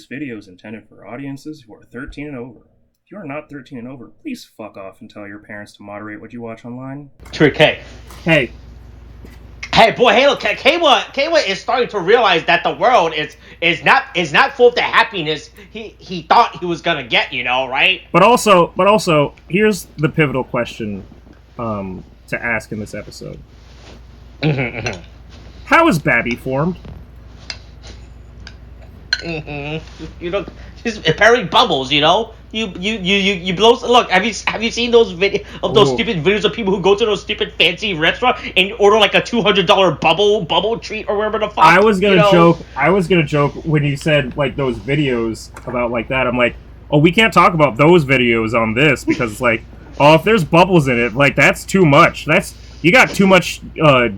This video is intended for audiences who are 13 and over. If you are not 13 and over, please fuck off and tell your parents to moderate what you watch online. Tariq, hey. Hey. Hey, boy, hey, look, Kayla is starting to realize that the world is not full of the happiness he thought he was gonna get, right? But also, here's the pivotal question to ask in this episode. How is Babby formed? She's apparently bubbles, You blow. Look, have you seen those stupid videos of people who go to those stupid fancy restaurants and order like a $200 bubble treat or whatever the fuck? I was gonna joke when you said like those videos about like that. I'm like, oh, we can't talk about those videos on this because it's like, oh, if there's bubbles in it, like that's too much. You got too much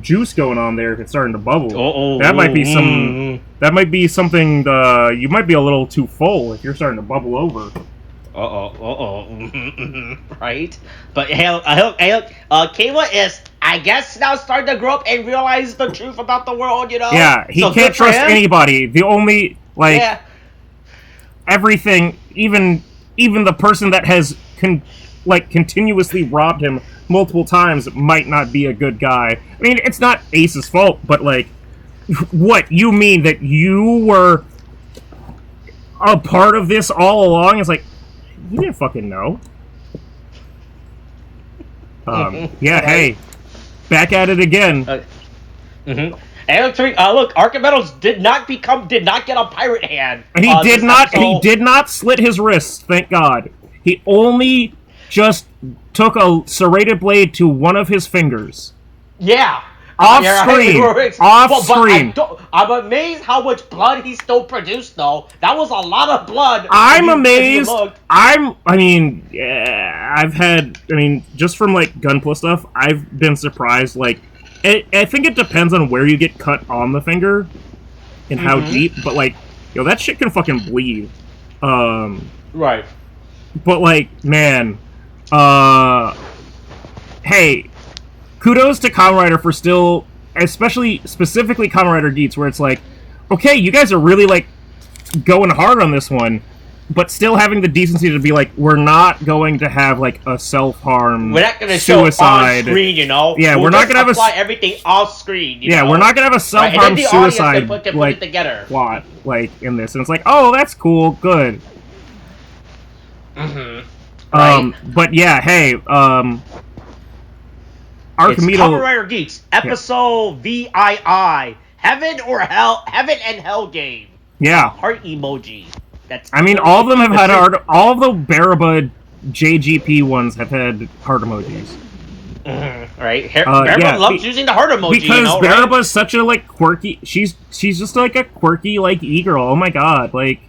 juice going on there if it's starting to bubble. That might be something. You might be a little too full if you're starting to bubble over. Right? But Kayla is, I guess, now starting to grow up and realize the truth about the world. Yeah, he can't trust anybody. The only everything, even the person that has continuously robbed him multiple times might not be a good guy. I mean, it's not Ace's fault, but like, what, you mean that you were a part of this all along? It's like, you didn't fucking know. Hey, back at it again. And look, Archimedes did not get a pirate hand. And he did not slit his wrists, thank God. He only just took a serrated blade to one of his fingers. Yeah. Off screen. I'm amazed how much blood he still produced, though. That was a lot of blood. I'm amazed. Just from like Gunpla stuff, I've been surprised. Like, I think it depends on where you get cut on the finger and how deep. But like, that shit can fucking bleed. Right. But like, man. Hey, kudos to Kamen Rider for still, specifically Kamen Rider Geats, where it's like, okay, you guys are really like going hard on this one, but still having the decency to be like, we're not going to have like a self-harm, we're not going to suicide show on screen, Yeah, we're not going to apply everything off screen. We're not going to have a self-harm suicide put it together. Plot like in this, and it's like, oh, that's cool, good. Right. But yeah, hey, It's Kamen Rider Geats, episode VII, Heaven and Hell game. Yeah. Heart emoji. All of them have had all of the Baraba JGP ones have had heart emojis. Right. Baraba loves using the heart emoji, because Baraba's such a like quirky. She's just like a quirky like e-girl. Oh my god, like.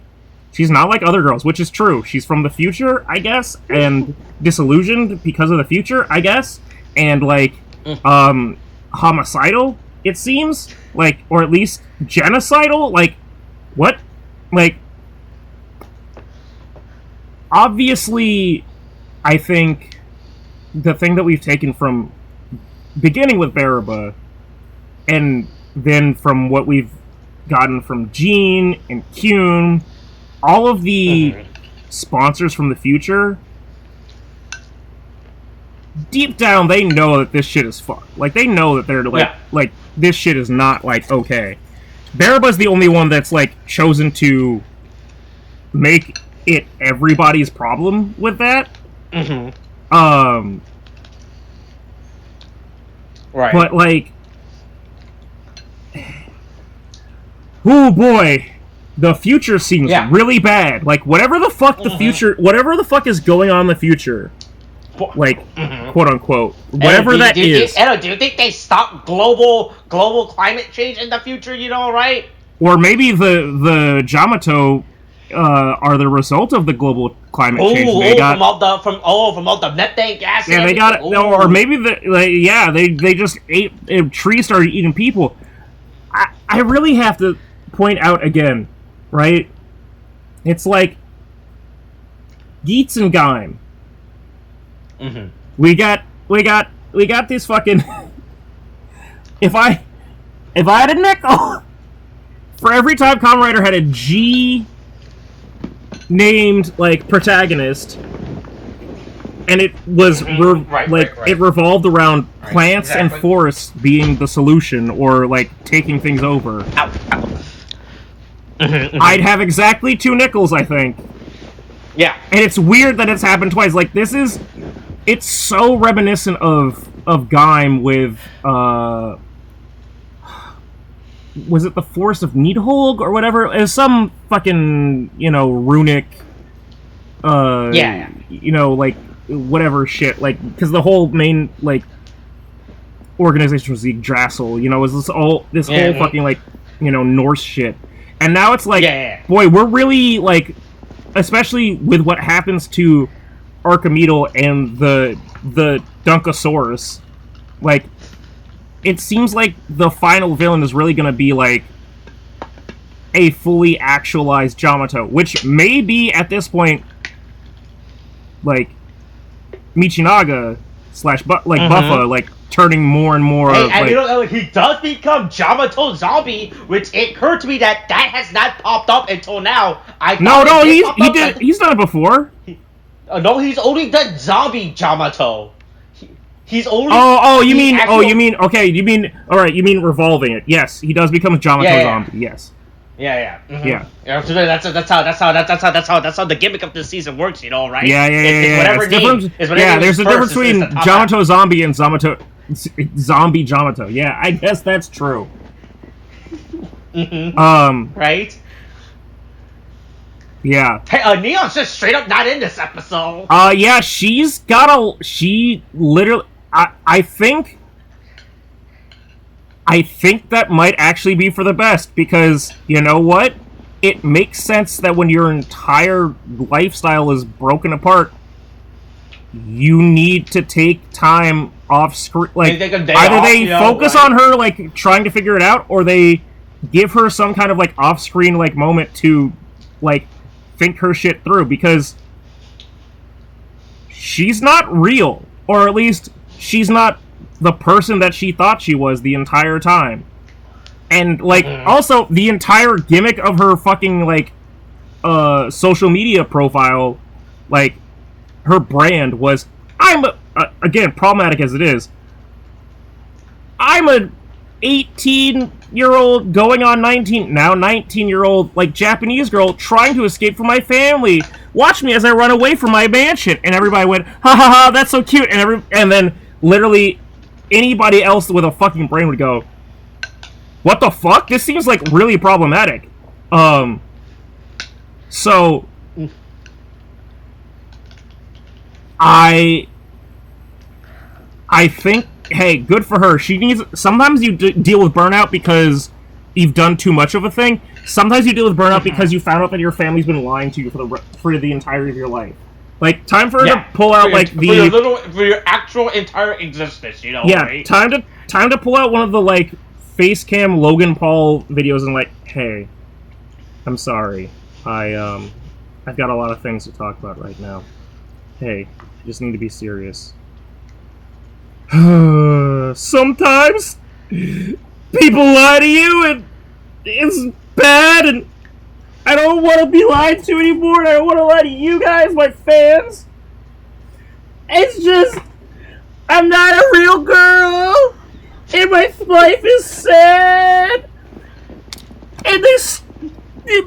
She's not like other girls, which is true. She's from the future, I guess, and disillusioned because of the future, I guess, and like, homicidal, it seems, like, or at least genocidal, like, what? Like, obviously, I think the thing that we've taken from beginning with Baraba, and then from what we've gotten from Jean and Kyun, all of the sponsors from the future, deep down, they know that this shit is fucked. Like, they know that they're, like, this shit is not, like, okay. Baraba's the only one that's, like, chosen to make it everybody's problem with that. Right. But, like, oh boy. The future seems really bad. Like, whatever the fuck is going on in the future, like, quote unquote, whatever do you think they stop global climate change in the future? Right? Or maybe the Jamato are the result of the global climate change. From all the methane gas. Yeah, they got it. Or maybe they just ate. A tree started eating people. I really have to point out again. Right? It's like Geats and Gaim. We got this fucking if I had a nickel for every time Kamen Rider had a G named like protagonist, and it was it revolved around plants and forests being the solution, or like taking things over. Ow, ow. I'd have exactly 2 nickels, I think. Yeah. And it's weird that it's happened twice. Like, it's so reminiscent of Gaim with, was it the Forest of Nidhogg or whatever? It was some fucking, runic, like, whatever shit. Like, because the whole main, like, organization was Yggdrasil, it was this whole fucking, like, Norse shit. And now it's like, boy, we're really, like, especially with what happens to Archimedal and the Dunkosaurus, like, it seems like the final villain is really going to be, like, a fully actualized Yamato, which may be, at this point, like, Michinaga / Buffa, like, turning more and more. Hey, and he does become Yamato Zombie, which it occurred to me that has not popped up until now. He's done it before. No, he's only done Zombie Yamato. He's only. You mean revolving it? Yes, he does become Yamato Zombie. Yes. Yeah. Mm-hmm. Yeah. That's how the gimmick of this season works, right? Yeah. There's a difference between Yamato Zombie and Zombie Yamato. Yeah, I guess that's true. Right? Yeah. Hey, Neon's just straight up not in this episode. Yeah, she literally, I think that might actually be for the best, because, you know what? It makes sense that when your entire lifestyle is broken apart, you need to take time off screen. Like, either they focus on her, like, trying to figure it out, or they give her some kind of, like, off-screen, like, moment to, like, think her shit through, because she's not real, or at least she's not the person that she thought she was the entire time. And, like, also, the entire gimmick of her fucking, like, social media profile, like, her brand was, again, problematic as it is, I'm a 18-year-old going on 19-year-old, like, Japanese girl trying to escape from my family. Watch me as I run away from my mansion. And everybody went, ha ha ha, that's so cute. And then, literally, anybody else with a fucking brain would go, what the fuck? This seems, like, really problematic. So, I think, hey, good for her. She needs. Sometimes you deal with burnout because you've done too much of a thing. Sometimes you deal with burnout because you found out that your family's been lying to you for the entirety of your life. Like, time for her to pull out for your actual entire existence, Yeah, right? time to pull out one of the, like, face cam Logan Paul videos and, like, hey, I'm sorry, I've got a lot of things to talk about right now. Hey, you just need to be serious. Sometimes people lie to you and it's bad, and I don't want to be lied to anymore, and I don't want to lie to you guys, my fans. It's just, I'm not a real girl, and my life is sad, and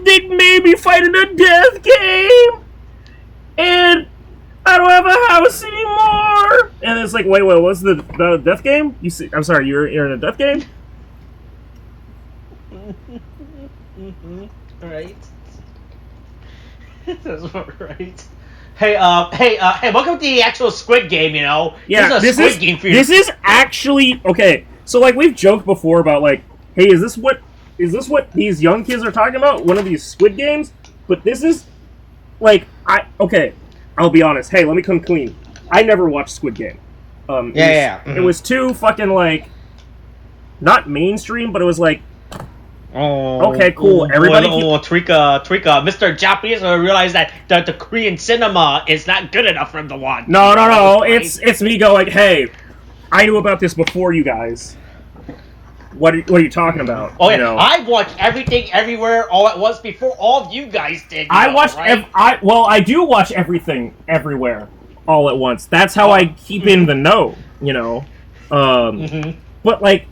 they made me fight in a death game, and I don't have a house anymore. And it's like, wait, what's the death game? I'm sorry, you're in a death game? Right. That's right. Hey, welcome to the actual Squid Game, Yeah, this is a Squid Game for you. This is actually, okay, so, like, we've joked before about, like, hey, is this what these young kids are talking about? One of these Squid Games? But this is, like, I'll be honest. Hey, let me come clean. I never watched Squid Game. It was too fucking, like, not mainstream, but it was like, okay, cool. Everybody, Tariq, Mr. Japanese realized that the Korean cinema is not good enough for him to watch. No. It's me going, hey, I knew about this before you guys. what are you talking about? Oh yeah, you know? I watched everything, everywhere, all at once before all of you guys did. I watched. Right? I do watch everything, everywhere, all at once. That's how I keep in the know. You know. But like,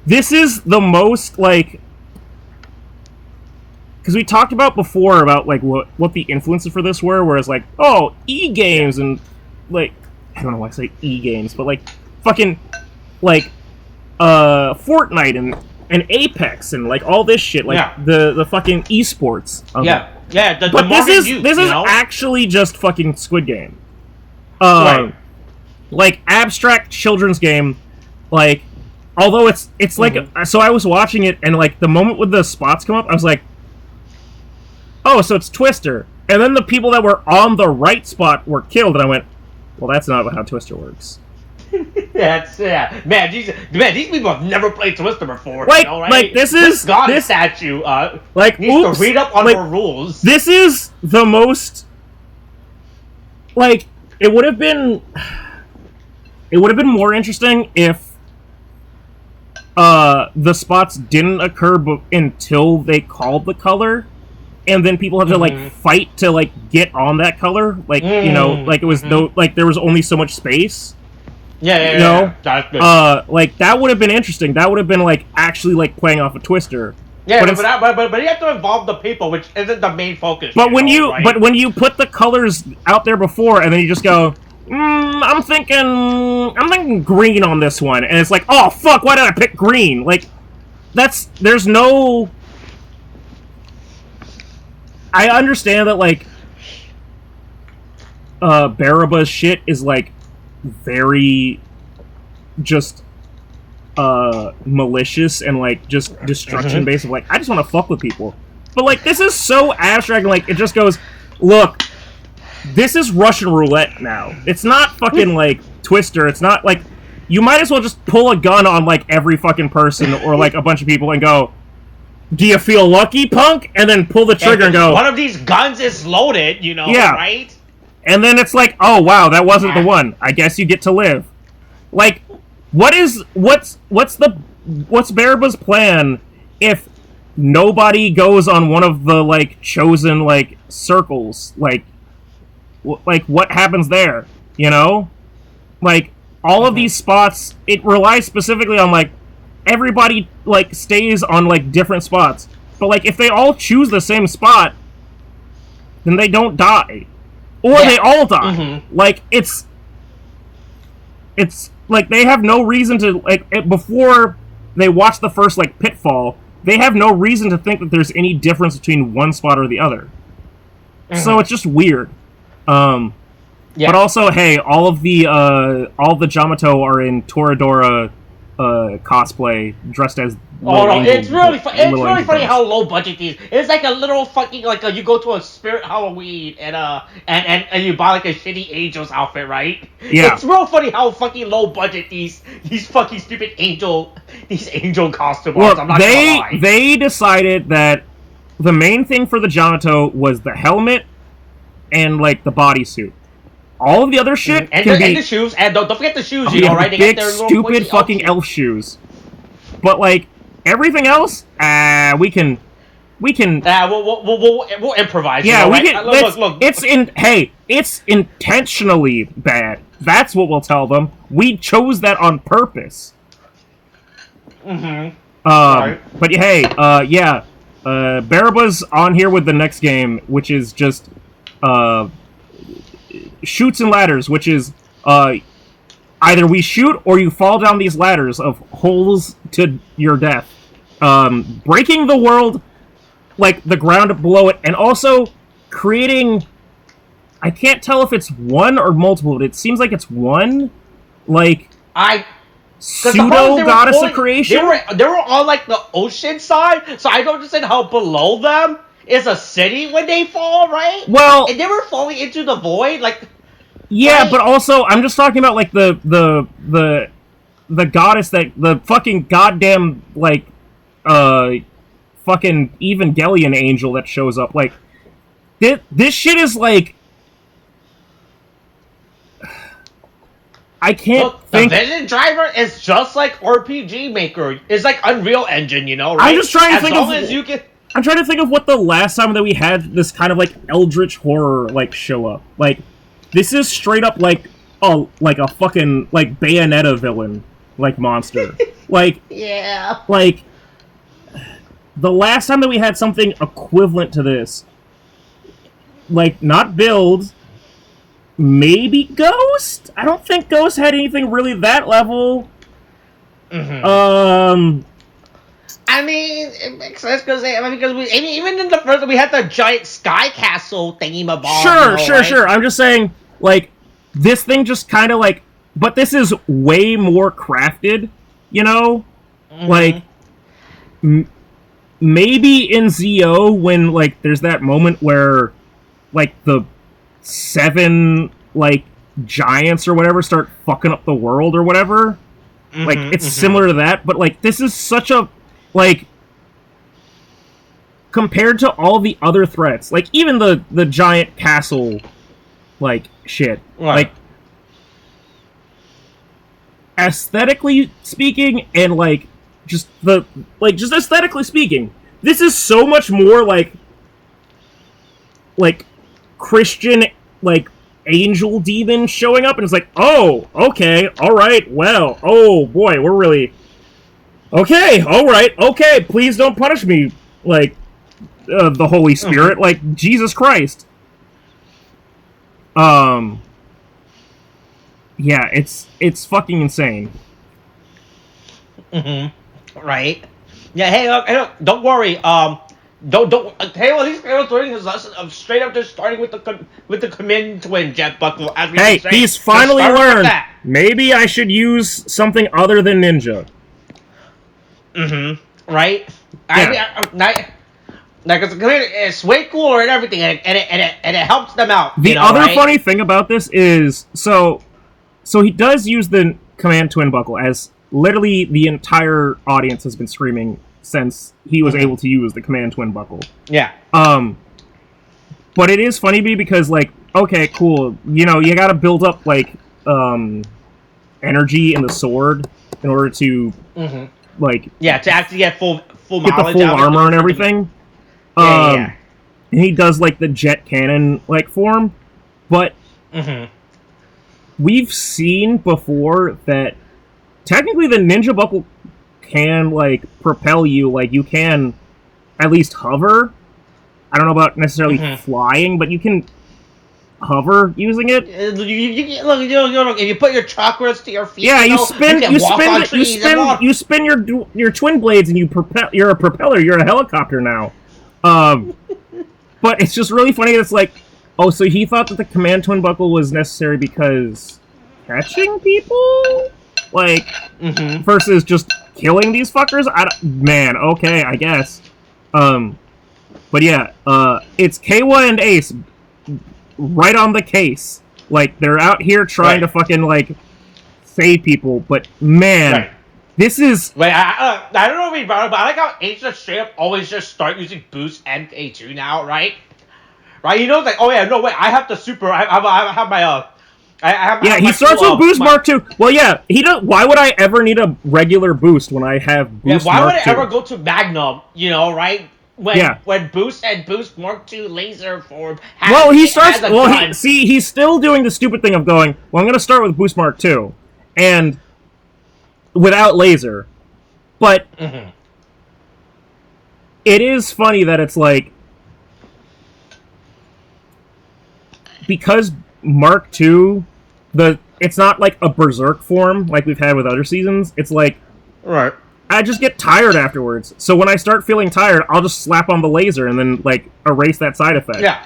this is the most like. Because we talked about before about like what the influences for this were, whereas like e-games and like I don't know why I say e-games, but like fucking like Fortnite and Apex and like all this shit, like the fucking esports. But this is actually just fucking Squid Game. Right. Like abstract children's game, like although it's like so I was watching it and like the moment when the spots come up, I was like, oh, so it's Twister. And then the people that were on the right spot were killed, and I went, well, that's not how Twister works. Man, these people have never played Twister before. Like, you know, right? like this statue like needs to read up on her rules. This is the most like it would have been more interesting if the spots didn't occur until they called the color. And then people have to like fight to like get on that color, like you know, like it was like there was only so much space. Yeah. That's good. Like that would have been interesting. That would have been like actually like playing off a Twister. Yeah, but you have to involve the people, which isn't the main focus. But when you put the colors out there before, and then you just go, I'm thinking green on this one, and it's like, oh fuck, why did I pick green? Like, there's no. I understand that, like, Baraba's shit is, like, very just, malicious and, like, just destruction-based. Like, I just want to fuck with people. But, like, this is so abstract, and, like, it just goes, look, this is Russian roulette now. It's not fucking, like, Twister. It's not, like, you might as well just pull a gun on, like, every fucking person or, like, a bunch of people and go, do you feel lucky, punk? And then pull the trigger and go, one of these guns is loaded, you know, right? And then it's like, oh wow, that wasn't the one. I guess you get to live. Like, what's Baraba's plan if nobody goes on one of the like chosen like circles? Like what happens there? You know? Like all of these spots, it relies specifically on like everybody like stays on like different spots, but like if they all choose the same spot, then they don't die, or they all die. Like it's like they have no reason to like before they watch the first like pitfall, they have no reason to think that there's any difference between one spot or the other. So it's just weird. But also, hey, all the Jamato are in Toradora cosplay dressed as it's really funny how low budget these. It's like a little fucking like you go to a Spirit Halloween and you buy like a shitty Angel's outfit, right? Yeah. It's real funny how fucking low budget these fucking stupid angel costumes are. I'm not gonna lie. They decided that the main thing for the Jamato was the helmet and like the bodysuit. All of the other shit and the shoes, and don't forget the shoes, you know, right? They big, get their stupid fucking elf shoes. But like everything else, we can. We'll improvise. Yeah, you know, we can. Look. It's intentionally bad. That's what we'll tell them. We chose that on purpose. Right. But hey, Baraba's on here with the next game, which is just Chutes and Ladders, which is either we shoot or you fall down these ladders of holes to your death, breaking the world, like the ground below it, and also creating. I can't tell if it's one or multiple, but it seems like it's one. Like pseudo goddess of creation. They were on like the ocean side, so I don't understand how below them is a city when they fall, right? Well, and they were falling into the void, like. Yeah, right? But also I'm just talking about like the goddess that the fucking goddamn like fucking Evangelion angel that shows up. Like this shit is like I can't Look, think. the Vision Driver is just like RPG Maker. It's like Unreal Engine, you know, right? I'm just trying to as think long of. as you can. I'm trying to think of what the last time that we had this kind of like eldritch horror like show up. Like, this is straight up like a fucking like Bayonetta villain like monster. Like, Yeah. like the last time that we had something equivalent to this, like not Build, maybe Ghost. I don't think Ghost had anything really that level. Mm-hmm. I mean, it makes sense because even in the first we had the giant sky castle thingy mabob. Sure. I'm just saying, like, this thing just kind of like, but this is way more crafted, you know? Mm-hmm. Like, maybe in ZO when, like, there's that moment where, like, the 7, like, giants or whatever start fucking up the world or whatever. Mm-hmm, like, it's similar to that, but, like, this is such a, like, compared to all the other threats, like, even the giant castle, like, shit. Right. Like, aesthetically speaking, and, like, just aesthetically speaking, this is so much more, like, Christian, like, angel demon showing up, and it's like, oh, okay, alright, well, oh, boy, we're really... Okay, alright, okay, please don't punish me, like, the Holy Spirit, like, Jesus Christ. Yeah, it's fucking insane. Mm-hmm. Right. Yeah, hey, look, don't worry, don't, hey, well, at least Pharaoh's learning his lesson of straight up just starting with the Kamen twin, Jet Buckle, as we Hey, were saying. he's finally Just start with learned, that. maybe I should use something other than ninja. Mm-hmm. Right? Yeah. Like, it's way cooler and everything, and it helps them out. The other right? funny thing about this is, so he does use the command twin buckle, as literally the entire audience has been screaming since he was able to use the command twin buckle. Yeah. But it is funny to me because, like, okay, cool, you know, you gotta build up, like, energy in the sword in order to, like... Yeah, to actually get full get the full armor and everything. Yeah. And he does, like, the jet cannon, like, form. But we've seen before that technically the ninja buckle can, like, propel you. Like, you can at least hover. I don't know about necessarily flying, but you can hover using it. Look, if you put your chakras to your feet, yeah, you spin your twin blades and you're a propeller. You're a helicopter now. But it's just really funny. It's like, oh, so he thought that the command twin buckle was necessary because catching people, like, versus just killing these fuckers. Man, okay, I guess. But yeah, it's Kawa and Ace right on the case. Like, they're out here trying to fucking, like, save people, but man, this is... Wait, I don't know if we brought it, but I like how Ace just straight up always just start using Boost and A2 now, right? Right, you know, like, oh yeah, no, wait, I have the super, I have my, he starts with Boost Mark II. Well, yeah, he don't. Why would I ever need a regular boost when I have Boost Mark II? Why would I ever go to Magnum, you know, right? When Boost and Boost Mark II laser form. He's still doing the stupid thing of going, well, I'm going to start with Boost Mark II, and without laser. But it is funny that it's like, because Mark II, it's not like a berserk form like we've had with other seasons. It's like, I just get tired afterwards. So when I start feeling tired, I'll just slap on the laser and then, like, erase that side effect. Yeah.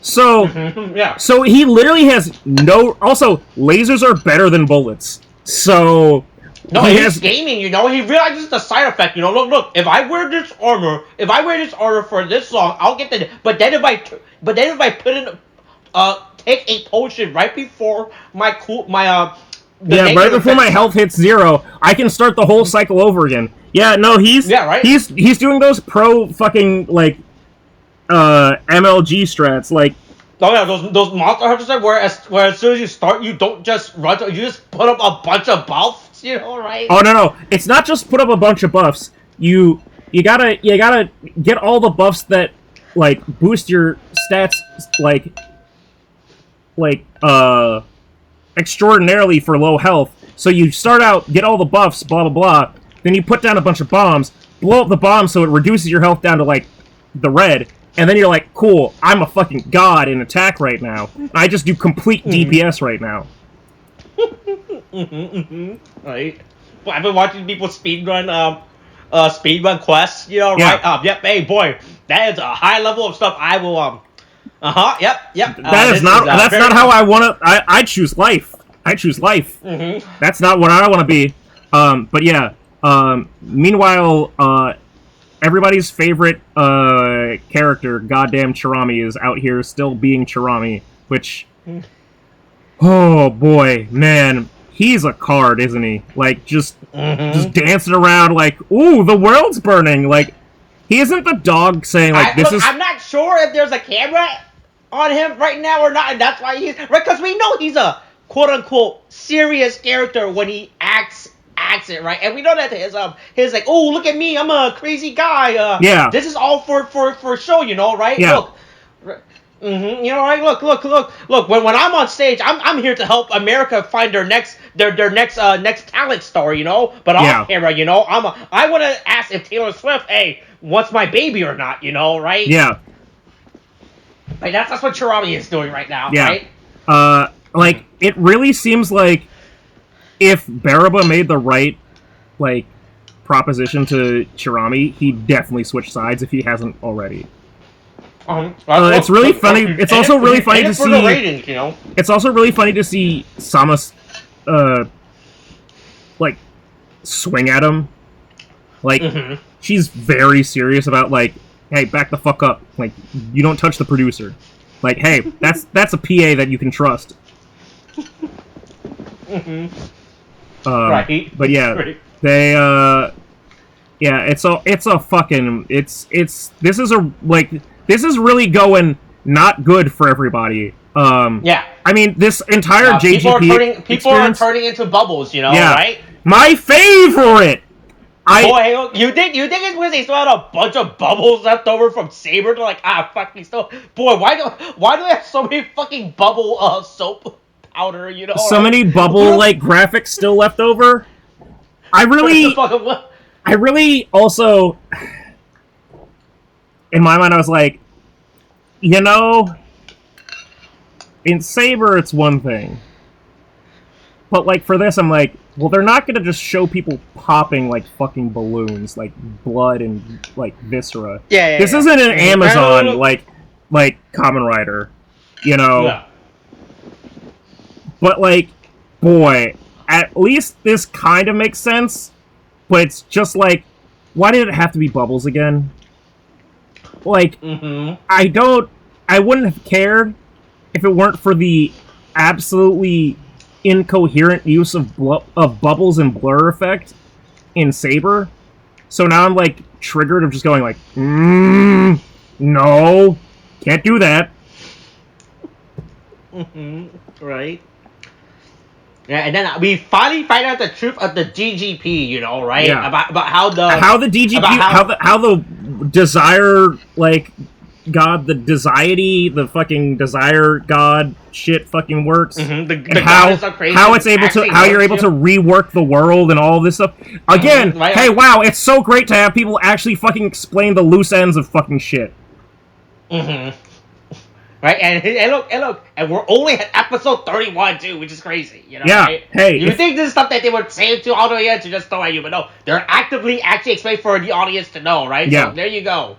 So, so he literally has no... Also, lasers are better than bullets. So... No, he's gaming, you know? He realizes the side effect, you know? Look, if I wear this armor for this long, I'll get the... But then if I put in... take a potion right before right before my health hits 0, I can start the whole cycle over again. Yeah, no, he's doing those pro fucking, like, MLG strats, like, Oh yeah, those monster hunters are where as soon as you start, you don't just run. You just put up a bunch of buffs. You know, right? Oh no, it's not just put up a bunch of buffs. You gotta get all the buffs that like boost your stats like extraordinarily for low health. So you start out, get all the buffs, blah blah blah. Then you put down a bunch of bombs, blow up the bombs so it reduces your health down to like the red. And then you're like, cool, I'm a fucking god in attack right now. I just do complete DPS right now. Right. Well, I've been watching people speedrun quests, you know, Yeah. right? Yep, hey boy, that is a high level of stuff I will yep. That's not how I wanna I choose life. I choose life. That's not what I wanna be. But yeah. Meanwhile, everybody's favorite character, goddamn Chirami, is out here still being Chirami, which, oh boy, man, he's a card, isn't he? Like, just dancing around like, ooh, the world's burning. Like, he isn't the dog saying, like, I'm not sure if there's a camera on him right now or not, and that's why he's, right, because we know he's a quote-unquote serious character when he acts it, right? And we know that his like, oh, look at me, I'm a crazy guy. Yeah. This is all for show, you know, right? Yeah. Look. You know, right? Look. When I'm on stage, I'm here to help America find their next talent star, you know. But off camera, you know, I want to ask if Taylor Swift, hey, wants my baby or not, you know, right? Yeah. Like that's what Chirami is doing right now, right? Like it really seems like if Baraba made the right, like, proposition to Chirami, he'd definitely switch sides if he hasn't already. It's really funny. It's also really funny to see. Ratings, you know? It's also really funny to see Samus, like, swing at him. Like, she's very serious about, like, hey, back the fuck up. Like, you don't touch the producer. Like, hey, that's a PA that you can trust. Right. But yeah, right. They it's a fucking this is really going not good for everybody. Yeah. I mean, this entire JGP people are turning into bubbles, you know, right? My favorite. Boy, you think it's because they still had a bunch of bubbles left over from Saber? They're like, fuck me still. Boy, why do they have so many fucking bubble soap powder, you know? So many bubble like graphics still left over. I really also, in my mind, I was like, you know, in Saber it's one thing, but like for this, I'm like, well, they're not gonna just show people popping like fucking balloons, like blood and like viscera. Yeah. This isn't an Amazon like Kamen Rider, you know. Yeah. But like, boy, at least this kind of makes sense. But it's just like, why did it have to be bubbles again? Like, I wouldn't have cared if it weren't for the absolutely incoherent use of bubbles and blur effect in Saber. So now I'm like triggered of just going like, no, can't do that. Right. Yeah, and then we finally find out the truth of the DGP, you know, right? Yeah. About how the DGP, how the desire, like, god, the Desiety, the fucking desire god shit fucking works. The how it's able to, how you're able to rework the world and all this stuff. Again, right. Hey, wow, it's so great to have people actually fucking explain the loose ends of fucking shit. Right, and look, and we're only at episode 31 too, which is crazy, you know. Yeah. Right? Hey, you think this is stuff that they would say to all the way to just throw at you, but no, they're actively actually explaining for the audience to know, right? Yeah. So there you go.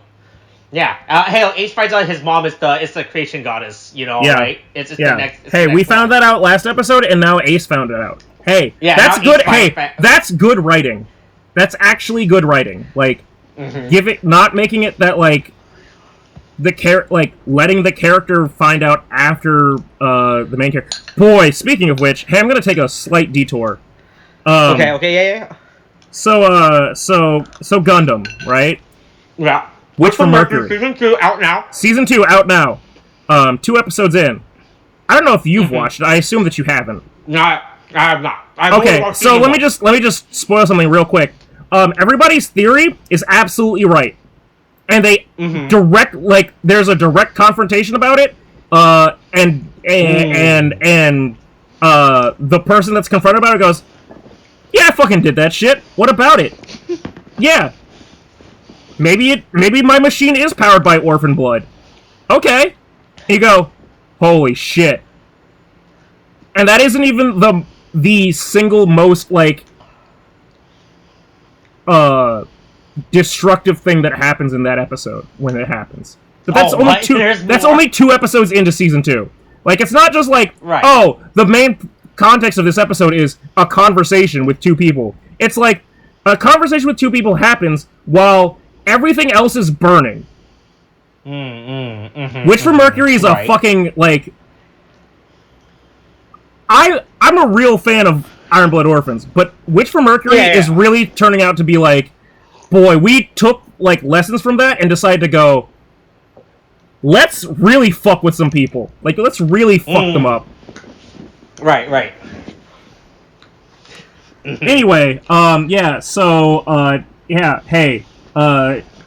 Yeah. Hey, Ace finds out his mom is the creation goddess, you know, right? It's the next. Hey, we found that out last episode, and now Ace found it out. Hey, that's good. That's good writing. That's actually good writing. Like, not making it that like. Letting the character find out after the main character. Boy, speaking of which, hey, I'm gonna take a slight detour. Okay, yeah. So Gundam, right? Yeah. Witch from Mercury. Season 2 out now. Season 2 out now. 2 episodes in. I don't know if you've watched it. I assume that you haven't. No, I have not. Okay, so let me just spoil something real quick. Everybody's theory is absolutely right, and they there's a direct confrontation about it. And the person that's confronted about it goes, "Yeah, I fucking did that shit. What about it? Yeah, maybe my machine is powered by orphan blood. Okay." You go, "Holy shit!" And that isn't even the single most like destructive thing that happens in that episode when it happens. But that's only 2 episodes into season 2. Like, it's not just like, oh, the main context of this episode is a conversation with 2 people. It's like a conversation with 2 people happens while everything else is burning. Which for Mercury is a fucking like. I'm a real fan of Iron Blood Orphans, but Witch for Mercury is really turning out to be like, boy, we took like lessons from that and decided to go, let's really fuck with some people. Like, let's really fuck them up. Right. Anyway, hey,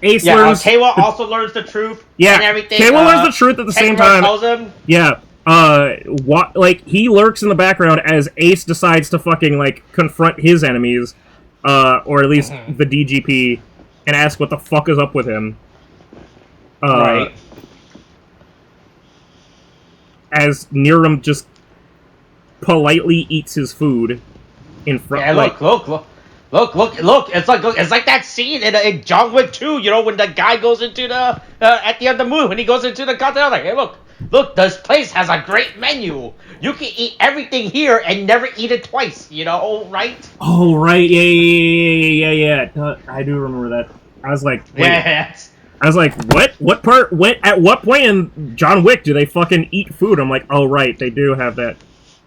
Ace learns... Kayla also learns the truth and everything. Kayla learns the truth at the same time. Tells him. Yeah, he lurks in the background as Ace decides to fucking, like, confront his enemies, or at least the DGP, and ask what the fuck is up with him. As Niram just politely eats his food in front. Yeah, look! It's like that scene in John Wick 2. You know, when the guy goes into the at the end of the movie, when he goes into the continental, like, hey, look, this place has a great menu. You can eat everything here and never eat it twice. You know, right? Oh, right, yeah. I do remember that. I was like, wait. Yes. I was like, what? What part? At what point in John Wick do they fucking eat food? I'm like, oh, right, they do have that.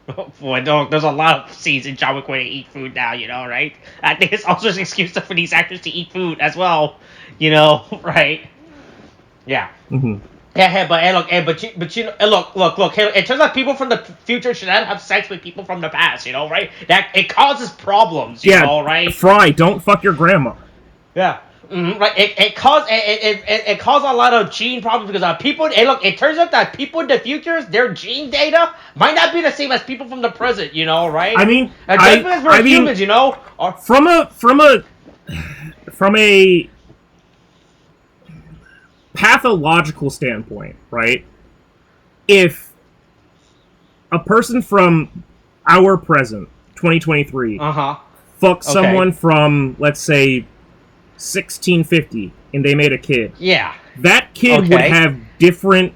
Oh, boy, no, there's a lot of scenes in John Wick where they eat food now, you know, right? I think it's also an excuse for these actors to eat food as well, you know, right? Yeah. Yeah, but look. Hey, it turns out people from the future should not have sex with people from the past, you know, right? That it causes problems, you know, right? Fry, don't fuck your grandma. Yeah. Right, it caused a lot of gene problems because people. Hey, look, it turns out that people in the future, their gene data might not be the same as people from the present. You know, right? I mean, humans, you know, from a pathological standpoint, right? If a person from our present, 2023, fucks someone from, let's say, 1650, and they made a kid. Yeah. That kid would have different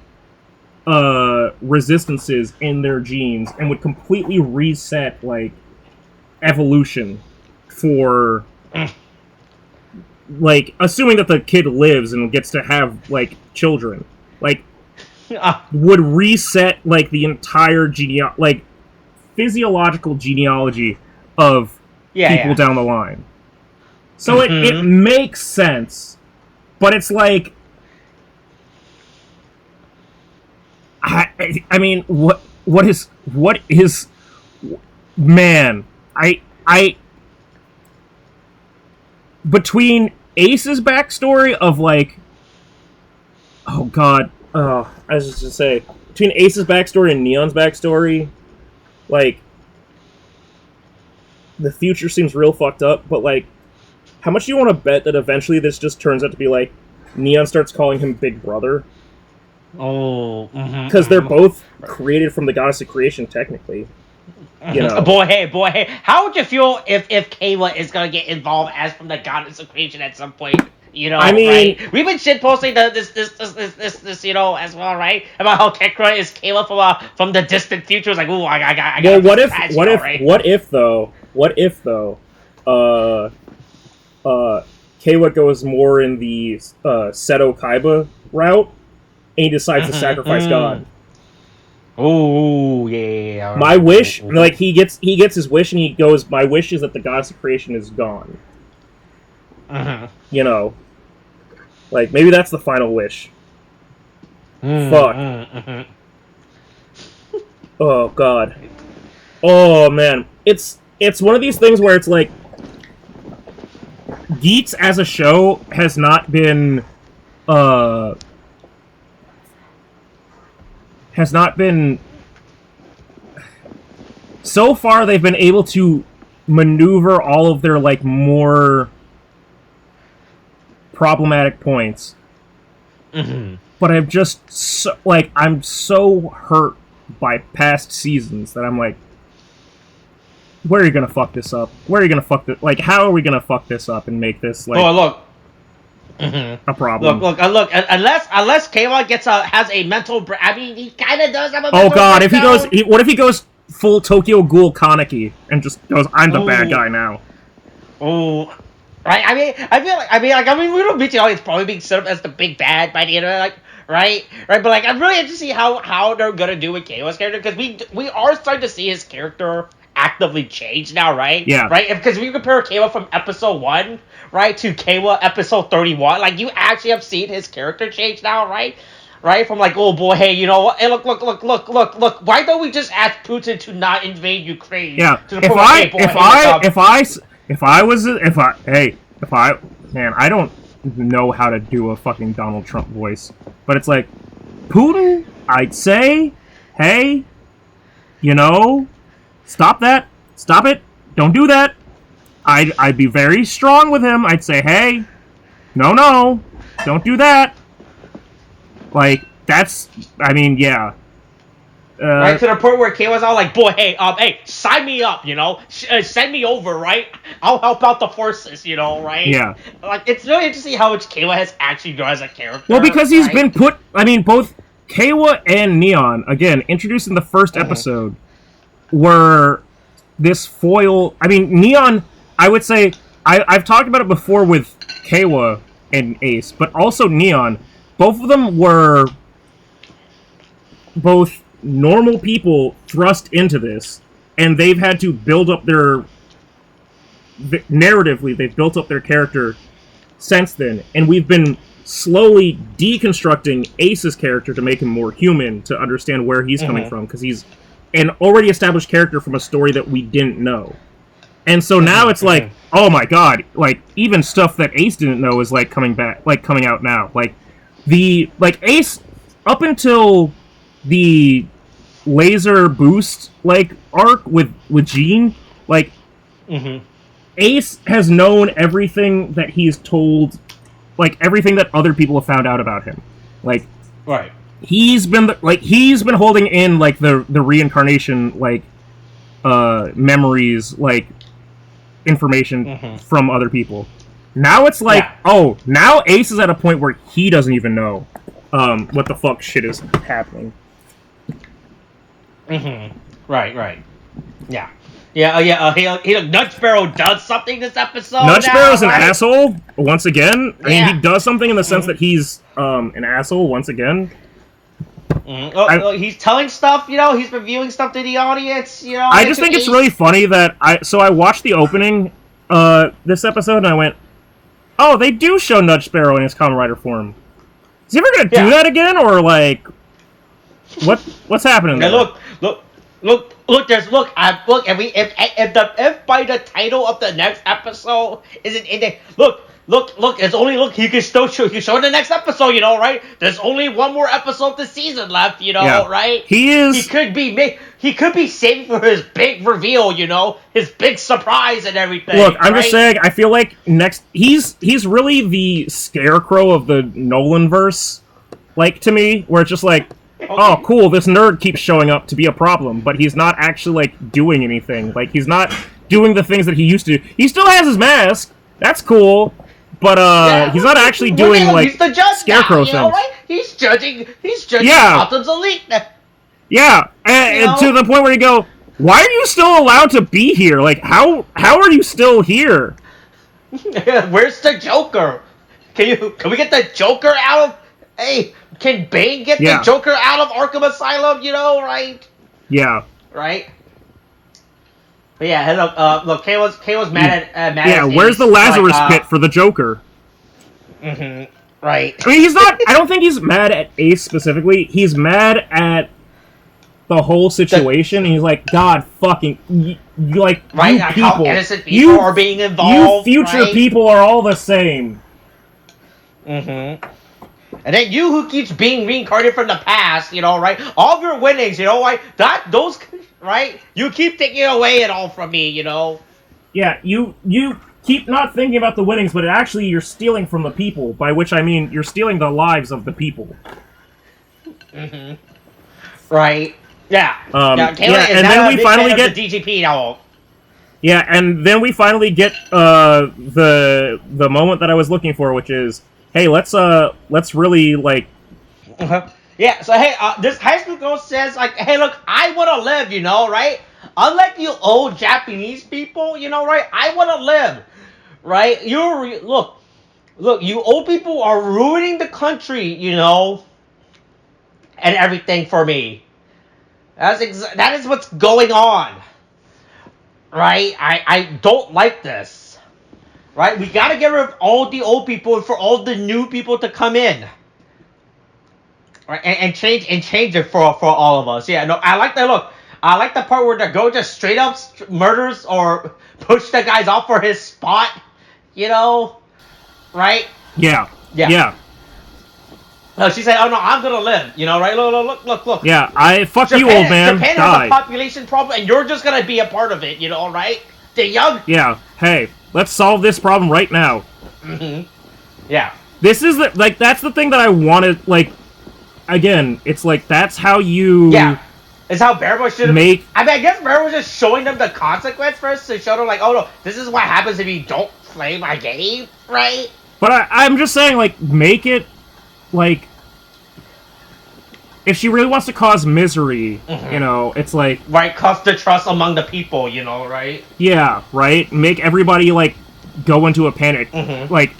resistances in their genes and would completely reset, like, evolution for, like, assuming that the kid lives and gets to have, like, children. Like, would reset, like, the entire physiological genealogy of people down the line. So it makes sense, but it's like, I mean, what is, man, between Ace's backstory of, like, oh god, I was just gonna say, between Ace's backstory and Neon's backstory, like, the future seems real fucked up, but, like, how much do you want to bet that eventually this just turns out to be, like, Neon starts calling him Big Brother? Oh, because they're both created from the goddess of creation, technically. You know? Boy, hey, how would you feel if Kayla is gonna get involved as from the goddess of creation at some point? You know, I mean, right? We've been shitposting this, you know, as well, right? About how Kekra is Kayla from the distant future. It's like, ooh, I got. Well, what if though? Kayla goes more in the Seto Kaiba route, and he decides to sacrifice God. Oh yeah. My wish, like he gets his wish, and he goes, my wish is that the goddess of creation is gone. You know, like maybe that's the final wish. Fuck. Oh god. Oh man. It's one of these things where it's like Geats as a show has not been so far they've been able to maneuver all of their like more problematic points. But I'm just so, like I'm so hurt by past seasons that I'm like, where are you gonna fuck this up? Where are you gonna fuck this? Like, how are we gonna fuck this up and make this like a problem? Look. Unless Kayla has a mental. I mean, he kind of does have a. Oh god, if he goes, what if he goes full Tokyo Ghoul Kaneki and just goes, I'm the bad guy now. Oh. Right, I mean, we don't mention it's probably being set up as the big bad by the end of it, like, right, but like, I'm really interested to see how they're gonna do with Kayla's character, because we are starting to see his character actively change now, right? Yeah. Right, because if you compare Kayla from episode 1, right, to Kayla episode 31, like, you actually have seen his character change now, right? Right, from like, oh boy, hey, you know what? Hey, look! Why don't we just ask Putin to not invade Ukraine? Yeah. Man, I don't know how to do a fucking Donald Trump voice, but it's like, Putin, I'd say, hey, you know, stop that, stop it, don't do that. I'd be very strong with him. I'd say, hey, no, don't do that. Like, that's, I mean, yeah. Right, to the point where Kayla's all like, boy, hey, sign me up, you know? Send me over, right? I'll help out the forces, you know, right? Yeah. Like, it's really interesting how much Kayla has actually grown as a character. Well, because he's been put, I mean, both Kayla and Neon, again, introduced in the first episode, were this foil, I mean, Neon, I would say, I've talked about it before with Kayla and Ace, but also Neon, both of them were both normal people thrust into this, and they've had to build up their narratively, they've built up their character since then, and we've been slowly deconstructing Ace's character to make him more human, to understand where he's coming from, because he's an already established character from a story that we didn't know. And so now it's like, oh my god, like, even stuff that Ace didn't know is like coming out now. Like Ace, up until the laser boost like arc with Jean, like Ace has known everything that he's told, like everything that other people have found out about him. Like, right, he's been holding in like the reincarnation like memories, like information from other people. Now it's like, oh, now Ace is at a point where he doesn't even know what the fuck shit is happening. Right. Yeah. Nudge Sparrow does something this episode. Nudge Sparrow's an asshole once again. I mean, he does something in the sense that he's an asshole once again. He's telling stuff, you know. He's reviewing stuff to the audience, you know. I just think it's really funny that I watched the opening this episode and I went, oh, they do show Nudge Sparrow in his Kamen Rider form. Is he ever gonna do that again, or like, what's happening there? Look, if by the title of the next episode isn't in there, he can still show in the next episode, you know, right? There's only one more episode this season left, you know, right? He could be saving for his big reveal, you know, his big surprise and everything. Look, I'm just saying, I feel like he's really the Scarecrow of the Nolan-verse, like, to me, where it's just like, oh, cool, this nerd keeps showing up to be a problem, but he's not actually, like, doing anything. Like, he's not doing the things that he used to do. He still has his mask. That's cool. But, he's not actually doing, like, Scarecrow things. Know, right? He's judging Gotham's elite. Yeah, and to the point where you go, why are you still allowed to be here? Like, how are you still here? Where's the Joker? Can we get the Joker out of... Hey, can Bane get the Joker out of Arkham Asylum, you know, right? Yeah. Right? But yeah, look, Kayla's mad at where's the Lazarus pit for the Joker? Right. I mean, he's not. I don't think he's mad at Ace specifically. He's mad at the whole situation. And he's like, God, fucking, you like, right, you like people, how innocent people are being involved. You future right? people are all the same. Mm-hmm. And then you who keeps being reincarnated from the past, right? All of your winnings, right? Those, right? You keep taking away it all from me, Yeah, you keep not thinking about the winnings, but actually you're stealing from the people. By which I mean you're stealing the lives of the people. Mm-hmm. Right. Yeah. Kayla is and now then a we big finally fan get of the DGP now. Yeah, and then we finally get the moment that I was looking for, which is, hey, let's really like. Uh-huh. Yeah. So hey, this high school girl says like, hey, look, I want to live, right? Unlike you old Japanese people, right? I want to live, right? Look, you old people are ruining the country, and everything for me. That is what's going on, right? I don't like this, right? We gotta get rid of all the old people and for all the new people to come in, right? And change it for all of us. Yeah, no, I like that. Look, I like the part where the girl just straight up murders or push the guys off for his spot, right? Yeah. No, she said, "Oh no, I'm gonna live." Right? Look. Yeah, fuck Japan, you, old man. Japan Die. has a population problem, and you're just gonna be a part of it. Right? The young. Yeah. Hey, let's solve this problem right now. Mm-hmm. Yeah. This is that's the thing that I wanted. Like, again, it's like that's how you. Yeah. It's how Bearboy should make. I mean, I guess Bearboy was just showing them the consequence first to show them, like, oh no, this is what happens if you don't play my game, right? But I'm just saying, like, make it. Like, if she really wants to cause misery, it's like... Right, cause the trust among the people, right? Yeah, right? Make everybody, like, go into a panic. Mm-hmm. Like,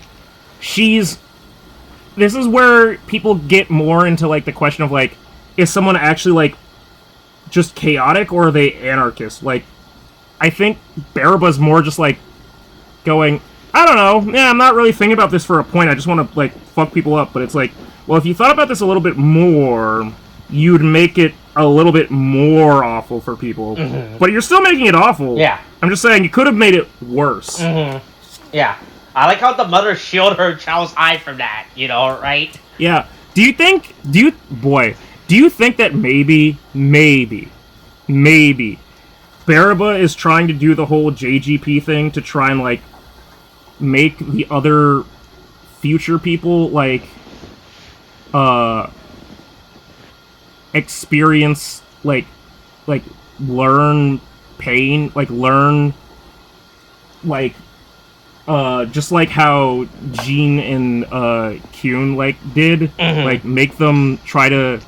she's... This is where people get more into, like, the question of, like, is someone actually, like, just chaotic, or are they anarchist? Like, I think Baraba's more just, like, going... I don't know. Yeah, I'm not really thinking about this for a point. I just want to, like, fuck people up. But it's like, well, if you thought about this a little bit more, you'd make it a little bit more awful for people. Mm-hmm. But you're still making it awful. Yeah. I'm just saying, you could have made it worse. Mm-hmm. Yeah. I like how the mother shielded her child's eye from that, right? Yeah. Do you think that maybe, Baraba is trying to do the whole JGP thing to try and, like, make the other future people, like, experience, like, learn pain, like, learn, like, just like how Jean and, Kyun, like, did, mm-hmm. like, make them try to,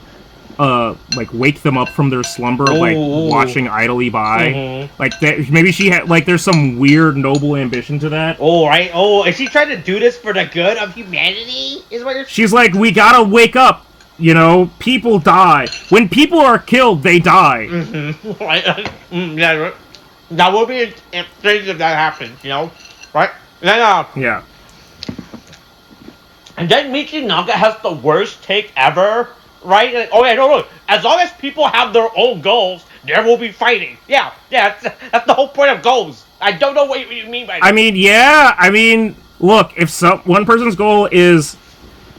like, wake them up from their slumber, like, watching idly by. Mm-hmm. Like, that, maybe she had, like, there's some weird, noble ambition to that. Oh, right. Oh, is she trying to do this for the good of humanity? Is what you're... She's like, we gotta wake up, people die. When people are killed, they die. Mm-hmm. Right. Yeah, that would be strange if that happens, Right? Then, Yeah. And then Michinaga has the worst take ever. Right? Like, oh yeah, no. As long as people have their own goals, there will be fighting. Yeah. That's the whole point of goals. I don't know what you mean by that. I mean, yeah. I mean, look, if one person's goal is,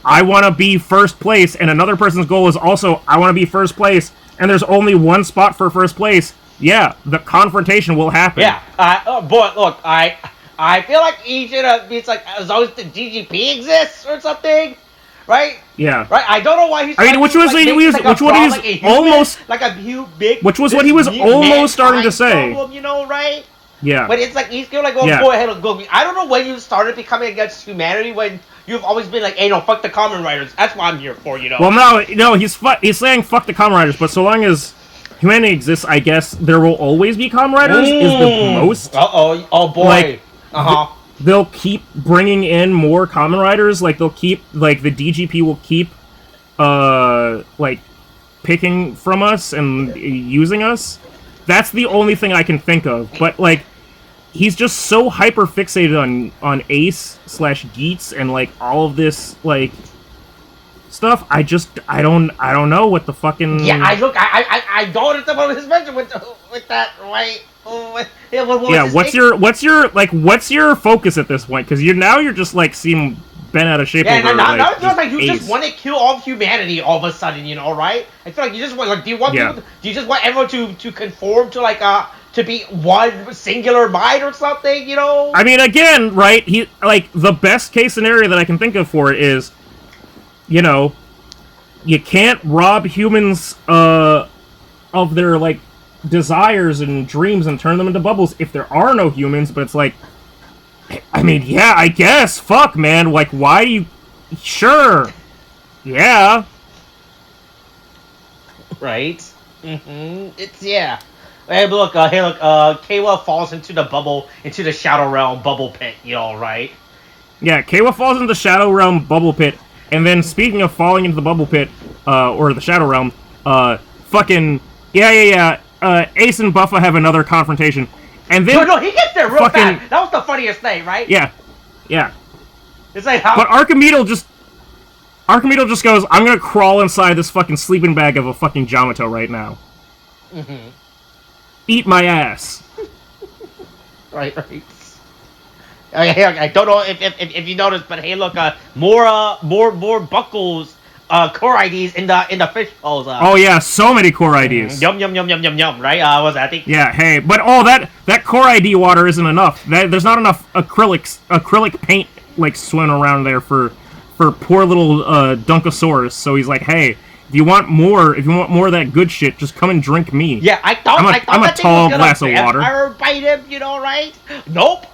I want to be first place, and another person's goal is also, I want to be first place, and there's only one spot for first place, yeah, the confrontation will happen. Yeah. But look, I feel like it's like, as long as the DGP exists or something. Right? Yeah. Right? I don't know why he's... I mean, which was what he was almost... Like a huge, big... Which was what he was almost starting to say. Problem, right? Yeah. But it's like, he's still like, go ahead, go. I don't know when you started becoming against humanity, when you've always been like, hey, no, fuck the Kamen Riders. That's what I'm here for, Well, no, he's saying fuck the Kamen Riders, but so long as humanity exists, I guess there will always be Kamen Riders, is the most... Uh-oh. Oh, boy. Like, uh-huh. They'll keep bringing in more Kamen Riders. Like, they'll keep, like, the DGP will keep, like, picking from us and using us. That's the only thing I can think of. But, like, he's just so hyper fixated on Ace / Geats and like all of this like stuff. I don't know what the fucking I don't understand what his mention with that right. What's your focus at this point? Because you're just like seem bent out of shape. Yeah, over, now like, it feels like you just want to kill all of humanity all of a sudden, you know, right? I feel like you just want, like, do you just want everyone to conform to like to be one singular mind or something, you know? I mean, again, right? He like the best case scenario that I can think of for it is, you know, you can't rob humans of their like desires and dreams and turn them into bubbles if there are no humans. But it's like, I mean, yeah, I guess. Fuck, man. Like, why do you? Sure. Yeah. Right. It's yeah. Hey, look. Kayla falls into the bubble, into the Shadow Realm bubble pit. You know, right? Yeah, Kayla falls into the Shadow Realm bubble pit, and then speaking of falling into the bubble pit, or the Shadow Realm, fucking Ace and Buffa have another confrontation. And then no, he gets there real fast. That was the funniest thing, right? Yeah. It's like how. But Archimedes just goes, I'm gonna crawl inside this fucking sleeping bag of a fucking Jamato right now. Eat my ass. Right. I don't know if you noticed, but hey, look, more Buckles. Core IDs in the fish bowls. Oh yeah, so many core IDs. Yum. Right? Was I think? Yeah. Hey, but that core ID water isn't enough. There's not enough acrylic paint like swimming around there for poor little Dunkosaurus. So he's like, hey, if you want more of that good shit, just come and drink me. Yeah, I thought I'm a tall glass of water. Bite him, you know, right? Nope.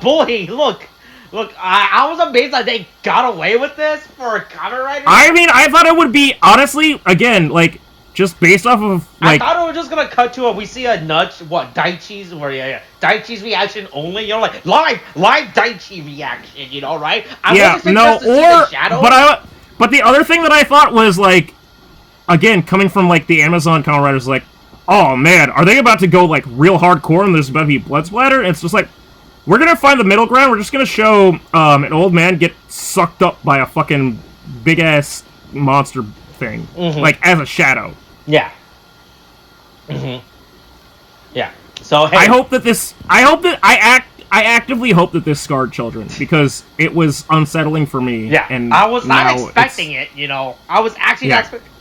Boy, look. Look, I was amazed that they got away with this for a Kamen Rider. I mean, I thought it would be, honestly, again, like, just based off of, like... I thought it was just gonna cut to we see a nudge, Daichi's, Daichi's reaction only, you know, like, live Daichi reaction, you know, right? But the other thing that I thought was, like, again, coming from, like, the Amazon Kamen Riders, like, oh, man, are they about to go, like, real hardcore and there's about to be blood splatter? And it's just like... We're gonna find the middle ground. We're just gonna show an old man get sucked up by a fucking big ass monster thing, like as a shadow. Yeah. Yeah. So hey. I actively hope that this scarred children because it was unsettling for me. Yeah. And I was not expecting it. You know, I was actually not expecting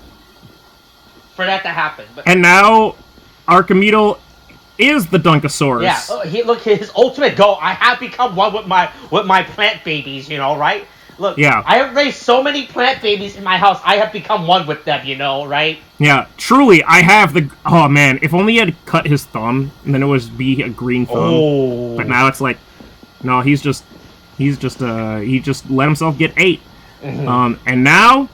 for that to happen. But and now, Archimedes is the Dunkosaurus. Yeah, his ultimate goal. I have become one with my plant babies, you know, right? Look, I have raised so many plant babies in my house. I have become one with them, you know, right? Yeah, truly, I have the. Oh man, if only he had cut his thumb, and then it was be a green thumb. Oh. But now it's like, no, he just let himself get ate. And now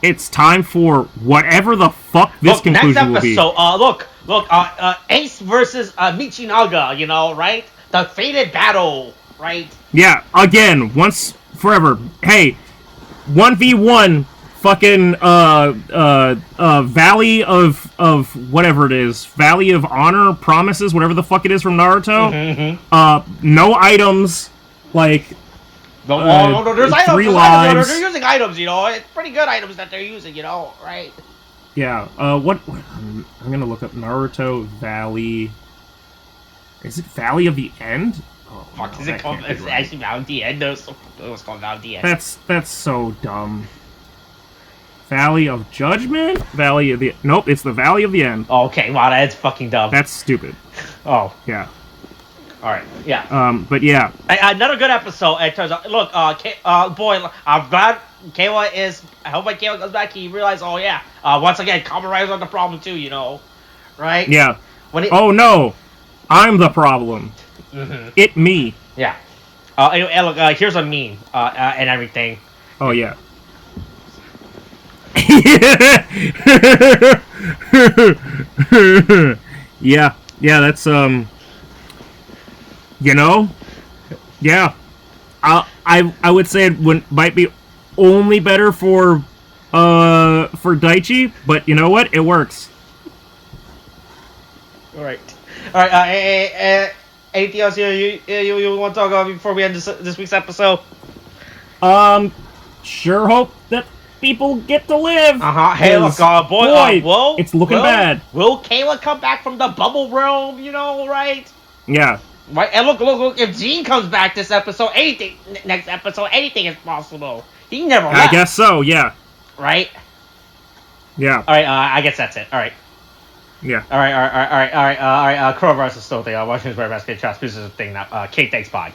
it's time for whatever the fuck this conclusion will be. So, Look, Ace versus Michinaga, you know, right? The fated battle, right? Yeah, again, once forever. Hey, 1v1 fucking Valley of whatever it is. Valley of Honor, Promises, whatever the fuck it is from Naruto. No items, like no, there's items. 3 lives. They're using items, you know. It's pretty good items that they're using, you know, right? Yeah, what I'm gonna look up Naruto Valley. Is it Valley of the End? Oh, fuck, no, is it called? It's actually Valley of the End. No, it was called Valley of the End. That's so dumb. Valley of Judgment? Valley of the... Nope, it's the Valley of the End. Oh, okay, wow, that's fucking dumb. That's stupid. Oh. Yeah. Alright, yeah. But yeah. Another good episode, it turns out. Look, boy, I'm glad Kayla is... I hope when Kayla comes back, he realizes, oh yeah, once again, Kamen Riders are the problem too, you know? Right? Yeah. Oh no! I'm the problem. It me. Yeah. Anyway, look, here's a meme, and everything. Oh yeah. Yeah, that's you know, yeah, I would say it might be only better for Daichi, but you know what, it works. All right. Anything else you want to talk about before we end this week's episode? Sure hope that people get to live. Hey, look, boy, it's looking bad. Will Kayla come back from the bubble realm? You know, right? Yeah. Right, and look, if Gene comes back this episode, next episode, anything is possible. He never left. I guess so, yeah. Right? Yeah. Alright, I guess that's it. Alright. Yeah. Alright, coronavirus is still a thing. Washington's Red Basket Chat. This is a thing now. Kate, thanks, bye.